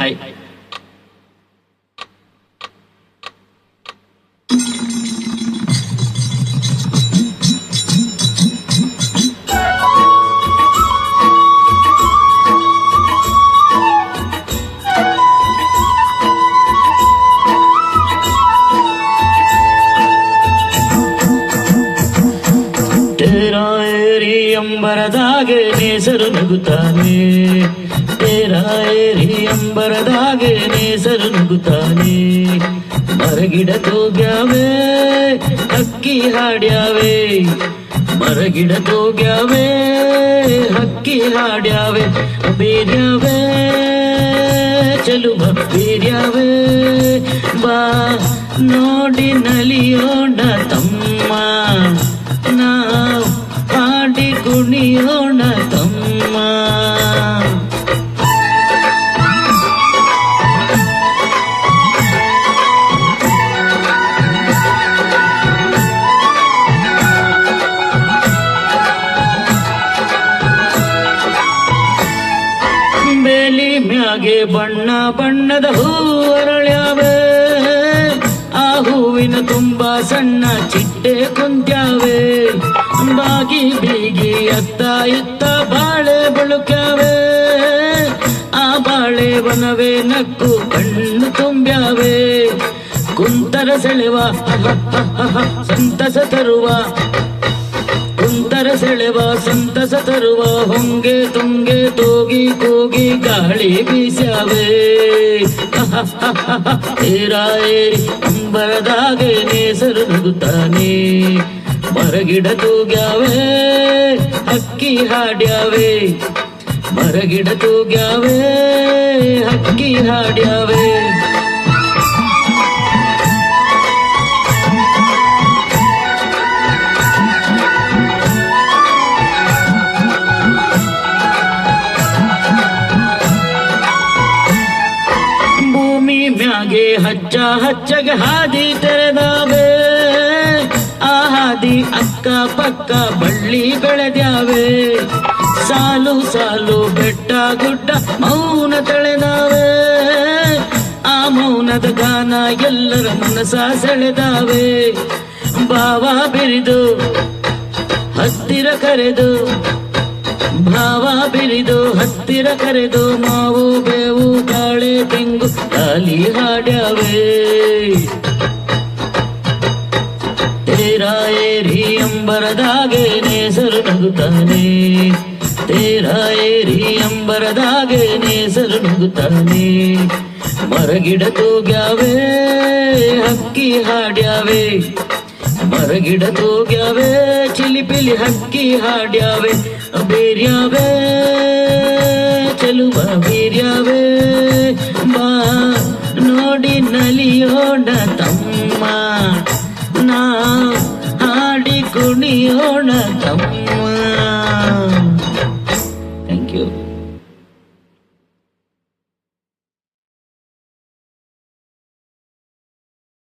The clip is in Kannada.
ಹಾಯ್. ಅಂಬರದಾಗೆ ನೇಸರು ನಗುತ್ತಾನೆ, ತೇರಾ ಏರಿ ಅಂಬರದಾಗೆ ನೇಸರು ನಗುತ್ತಾನೆ. ಮರಗಿಡ ತೋಗ್ಯಾವೆ ಹಕ್ಕಿ ಹಾಡ್ಯಾವೆ, ಮರಗಿಡ ತೋಗ್ಯಾವೆ ಹಕ್ಕಿ ಹಾಡ್ಯಾವೆ. ಬೇರ್ಯಾವೆ ಚಲುವ ಬೇರ್ಯಾವೆ, ಬಾ ನೋಡಿ ನಲಿಯೋಣ ತಮ್ಮ, ನಾವು ಹಾಡಿ ಕುಣಿಯೋಣ ತಮ್ಮ. ಬೇಲಿ ಮ್ಯಾಗೆ ಬಣ್ಣ ಬಣ್ಣದ ಹೂ ಅರಳ್ಯಾವೆ, ಆ ಹೂವಿನ ತುಂಬಾ ಸಣ್ಣ ಚಿಟ್ಟೆ ಕುಂತ್ಯಾವೆ. ಬಾಗಿ ಬೀಗಿ ಅತ್ತ ಇತ್ತ ಬಾಳೆ ಬಳುಕ್ಯಾವೆ, ಆ ಬಾಳೆ ವನವೇ ನಕ್ಕು ಕಣ್ಣು ತುಂಬ್ಯಾವೆ. ಕುಂತರ ಸೆಳೆವ ಸಂತಸ ತರುವ, ಕುಂತರ ಸೆಳೆವ ಸಂತಸ ತರುವ. ಹೊಂಗೆ ತುಂಗೆ ತೋಗಿ ಕೂಗಿ ಗಾಳಿ ಬೀಸ್ಯಾವೆ. ತೇರಾ ಏರಿ ಅಂಬರದಾಗೆ ನೇಸರು ನಗುತ್ತಾನೆ, ಮರಗಿಡ ತೂಗ್ಯಾವೆ ಹಕ್ಕಿ ಹಾಡ್ಯಾವೆ, ಮರಗಿಡ ತೂಗ್ಯಾವೆ ಹಕ್ಕಿ ಹಾಡ್ಯಾವೆ. ಭೂಮಿ ಮ್ಯಾಗೆ ಹಚ್ಚ ಹಚ್ಚಗೆ ಹಾದಿ ತೆರೆದಾವೆ, ಆ ಹಾದಿ ಅಕ್ಕ ಪಕ್ಕ ಬಳ್ಳಿ ಬೆಳೆದ್ಯಾವೆ. ಸಾಲು ಸಾಲು ಬೆಟ್ಟ ಗುಡ್ಡ ಮೌನ ತಳೆದಾವೆ, ಆ ಮೌನದ ಗಾನ ಎಲ್ಲರ ಮನಸ ಸೆಳೆದಾವೆ. ಭಾವ ಬಿರಿದು ಹತ್ತಿರ ಕರೆದು, ಭಾವ ಬಿರಿದು ಹತ್ತಿರ ಕರೆದು. ಮಾವು ಬೇವು ಬಾಳೆ ತೆಂಗು ತಾಲಿ ಹಾಡ್ಯಾವೆ. ತೇರಾ ಏರಿ ಅಂಬರದಾಗೆ ನೇಸರು ನಗುತ್ತಾನೆ, ತೇರಾ ಏರಿ ಅಂಬರದಾಗೆ ನೇಸರು ನಗುತ್ತಾನೆ. ಮರಗಿಡ ತೂಗ್ಯಾವೆ ಹಕ್ಕಿ ಹಾಡ್ಯಾವೆ, ಮರಗಿಡ ತೂಗ್ಯಾವೆ ಚಿಲಿಪಿಲಿ ಹಕ್ಕಿ ಹಾಡ್ಯಾವೆ. ಬೇರ್ಯಾವೆ ಚಲುವ ಬೇರ್ಯಾವೆ, ಬಾ ನೋಡಿ ನಲಿಯೋಣ ತಮ್ಮ, ನಾವು ಹಾಡಿ ಕುಣಿಯೋಣ ತಮ್ಮ.